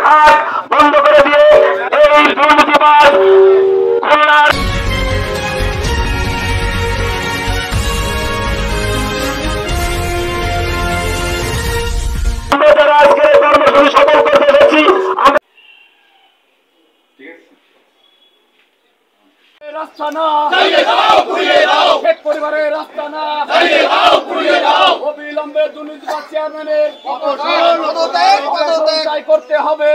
খাত বন্ধ করে দিয়ে এই দুর্নীতিবাজ খুলনার আমরা যারা আজকে কর্মসূচি সফল করতে যাচ্ছি রাস্তা না শেখ পরিবারের রাস্তা না অবিলম্বে দুর্নীতিবাজ চেয়ারম্যানের অপসারণ করতে হবে।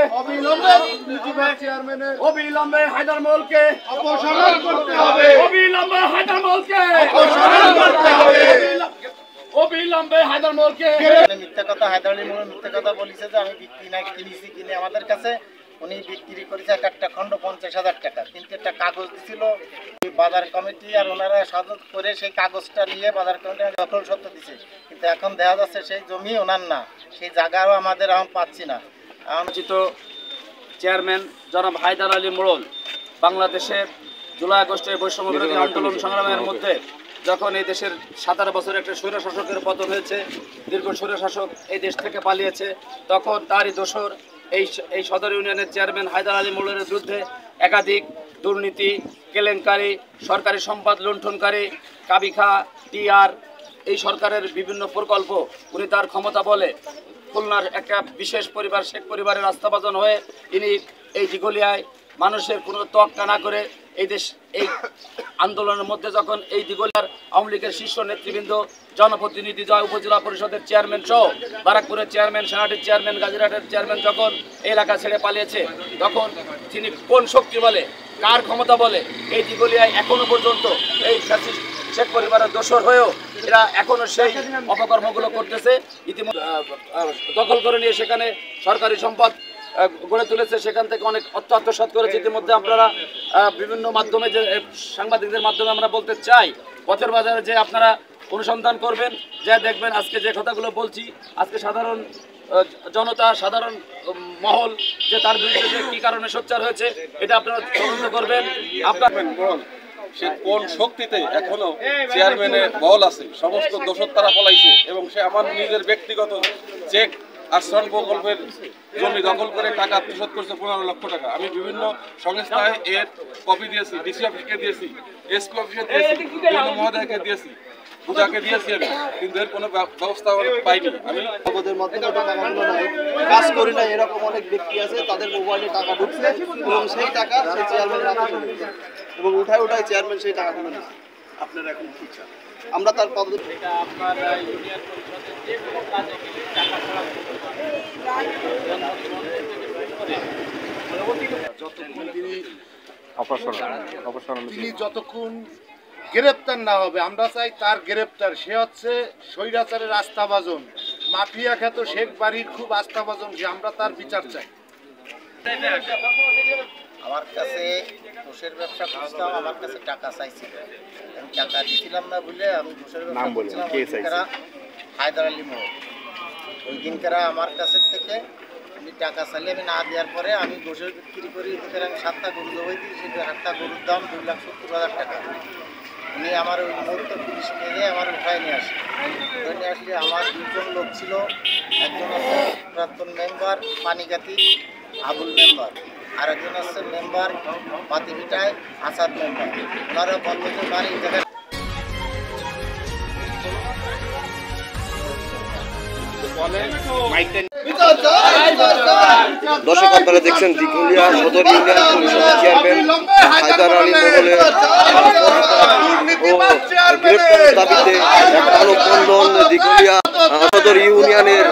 অবিলম্বে হায়দার মলকে অপসারণ করতে হবে। অবিলম্বে হায়দার মলকে অপসারণ করতে হবে। অবিলম্বে হায়দার মলকে মিথ্যা কথা হায়দার আলী মোড়ল মিথ্যা কথা বলেছে যে আমি বিক্রি না কিনেছি কিনে আমাদের কাছে উনি বিক্রি করেছে একটা খণ্ড 50,000 টাকা, কিন্তু একটা কাগজ দিছিল বাজার কমিটি আর ওনারা সাজত করে সেই কাগজটা নিয়ে বাজার কমিটি দখল সত্ত্ব দিছে, কিন্তু এখন দেখা যাচ্ছে সেই জমি ওনার না, সেই জায়গাও আমাদের এখন পাচ্ছি না। আলোচিত চেয়ারম্যান জনাব হায়দার আলী মোড়ল বাংলাদেশের জুলাই আগস্টের বৈষম্য বিরোধী আন্দোলন সংগ্রামের মধ্যে যখন এই দেশের 17 বছর একটা স্বৈরশাসকের পতন হয়েছে, দীর্ঘ স্বৈরশাসক এই দেশ থেকে পালিয়েছে, তখন তারই দোসর এই সদর ইউনিয়নের চেয়ারম্যান হায়দার আলী মোড়লের বিরুদ্ধে একাধিক দুর্নীতি, কেলেঙ্কারি, সরকারি সম্পদ লুণ্ঠনকারী, কাবিখা, টিআর, এই সরকারের বিভিন্ন প্রকল্প উনি তার ক্ষমতা বলে খুলনার একটা বিশেষ পরিবার শেখ পরিবারের আস্থাভাজন হয়ে ইনি এই দিঘলিয়ায় মানুষের কোনো তোয়াক্কা না করে এই আন্দোলনের মধ্যে যখন এই দিঘলিয়ার আওয়ামী লীগের শীর্ষ নেতৃবৃন্দ, জনপ্রতিনিধি, উপজেলা পরিষদের চেয়ারম্যান সহ বারাকপুরের চেয়ারম্যান, সেনাটির চেয়ারম্যান, গাজীরহাটের চেয়ারম্যান যখন এই এলাকা ছেড়ে পালিয়েছে, তখন তিনি কোন শক্তি বলে, কার ক্ষমতা বলে এই দিঘলিয়ায় এখনো পর্যন্ত এই শেখ পরিবারের দোসর হয়েও এরা এখনো সেই অপকর্মগুলো করতেছে। ইতিমধ্যে দখল করে নিয়ে সেখানে সরকারি সম্পদ গড়ে তুলেছে, সেখান থেকে অনেক অর্থ আত্মসাৎ করেছে। ইতিমধ্যে আপনারা বিভিন্ন মাধ্যমে যে সাংবাদিকদের মাধ্যমে আমরা বলতে চাই, পথের বাজারে যে আপনারা অনুসন্ধান করবেন, যা দেখবেন আজকে যে কথাগুলো বলছি, আজকে সাধারণ জনতা, সাধারণ মহল যে তার বিরুদ্ধে যে কী কারণে সোচ্চার হয়েছে এটা আপনারা তদন্ত করবেন। আপনার সে কোন শক্তিতে এখনো চেয়ারম্যানের বল আছে, সমস্ত দোষর তারা পলাইছে এবং সে আমার নিজের ব্যক্তিগত চেক আশ্রয় প্রকল্পের জমি দখল করে টাকা আত্মসাৎ করছে 15 লক্ষ টাকা। আমি বিভিন্ন সংস্থায় এর কপি দিয়েছি, ডিসি অফিসকে দিয়েছি, এসপি অফিসে দিয়েছি, বিভিন্ন মহোদয়কে দিয়েছি, পূজাকে দিয়েছি আমি, কিন্তু এর কোনো ব্যবস্থা পাইনি। আমি নগদের মাধ্যমে টাকাগুলো নাই, কাজ করি না এরকম অনেক ব্যক্তি আছে, তাদের মোবাইলে টাকা ঢুকছে এবং সেই টাকা সেই চেয়ারম্যানের হাতে চলে গেছে এবং উঠায় চেয়ারম্যান সেই টাকাগুলো নিচ্ছে। আপনারা এখন কি চান? আমরা তার পদ্ধতি আপনার ইউনিয়ন পরিষদের যে কোনো কাজে গেলে টাকা ছাড়া তিনি যতক্ষণ গ্রেপ্তার না হবে, আমরা চাই তার গ্রেপ্তার। সে হচ্ছে স্বৈরাচারের আস্থাভাজন, মাফিয়া খ্যাত শেখ বাড়ির খুব আস্থাভাজন, যে আমরা তার বিচার চাই। আমার কাছে ঘুষের ব্যবসা করছিলাম, আমার কাছে টাকা চাইছিল, আমি টাকা দিছিলাম না বলে আমি ঘুষের ব্যবসা করছিলাম। হায়দার আলী মোড়ল ওই দিনকারা আমার কাছে থেকে আমি টাকা চাইলে আমি না দেওয়ার পরে আমি ঘুষের বিক্রি করি, আমি 7টা গরু জবাই দিই, সেই 8টা গরুর দাম 2,70,000 টাকা। উনি আমার ওই মুহূর্তে পুলিশ নিয়ে আমার উঠায় নিয়ে আসে। উঠায় নিয়ে আসলে আমার 2জন লোক ছিল, একজন হচ্ছে প্রাক্তন মেম্বার পানিগাতি আবুল মেম্বার, আর একজন হচ্ছে মেম্বার পাতিভিটায় আসাদ মেম্বার। ওনারা বলল যে বাড়ি জায়গায় দর্শক আপনারা দেখছেন দিঘলিয়া সদর ইউনিয়ন পরিষদের চেয়ারম্যান হায়দার আলী মোড়লের গ্রেপ্তারের দাবিতে মানববন্ধন দিঘলিয়া সদর ইউনিয়নের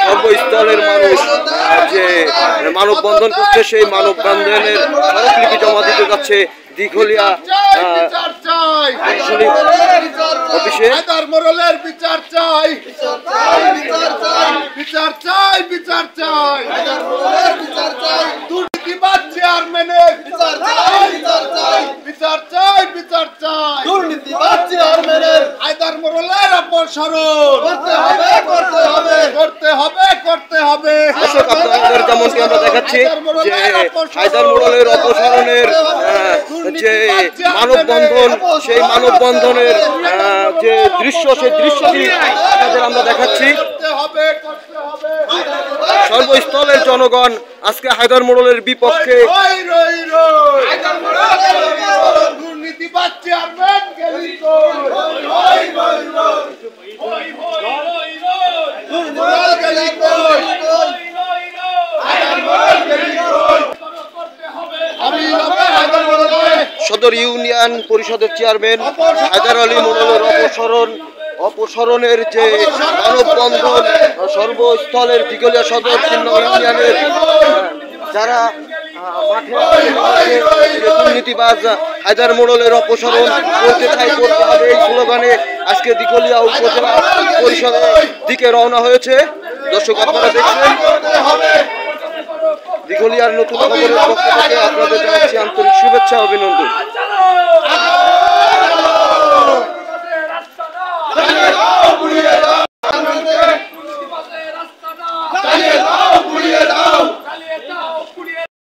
সর্বস্তরের মানুষ যে মানববন্ধন করছে, সেই মানববন্ধনের স্মারকলিপি জমা দিতে যাচ্ছে দিঘলিয়া অফিসে। হায়দার মোড়লের বিচার চাই, বিচার চাই, বিচার চাই, দুর্নীতিবাজ চেয়ারম্যানের বিচার চাই, বিচার চাই, বিচার চাই, দুর্নীতিবাজ চেয়ারম্যানের হায়দার মোড়লের অপসারণ করতে হবে, করতে হবে, করতে হবে, করতে হবে। আপনাদের যেমনটি আমরা দেখাচ্ছি যে হায়দার মোড়লের অপসারণের যে মানববন্ধন, সেই মানববন্ধনের যে দৃশ্য, সেই দৃশ্যটি আপনাদের আমরা দেখাচ্ছি। সর্বস্তরের জনগণ আজকে হায়দার মোড়লের বিপক্ষে। দুর্নীতিবাদ চেয়ারম্যান সদর ইউনিয়ন পরিষদের চেয়ারম্যান হায়দার আলী মোড়লের অপসারণের যে মানববন্ধন সর্বস্থলের দিঘলিয়া সদর ইউনিয়নের যারা দুর্নীতিবাজ হায়দার মোড়লের অপসারণ করতে চাই, করতে হবে এই স্লোগানে আজকে দিঘলিয়া উপজেলা পরিষদের দিকে রওনা হয়েছে। দর্শক আপনারা দেখছেন দিঘলিয়ার নতুন খবরের পক্ষ থেকে আপনাদের জানাচ্ছি আন্তরিক শুভেচ্ছা অভিনন্দন।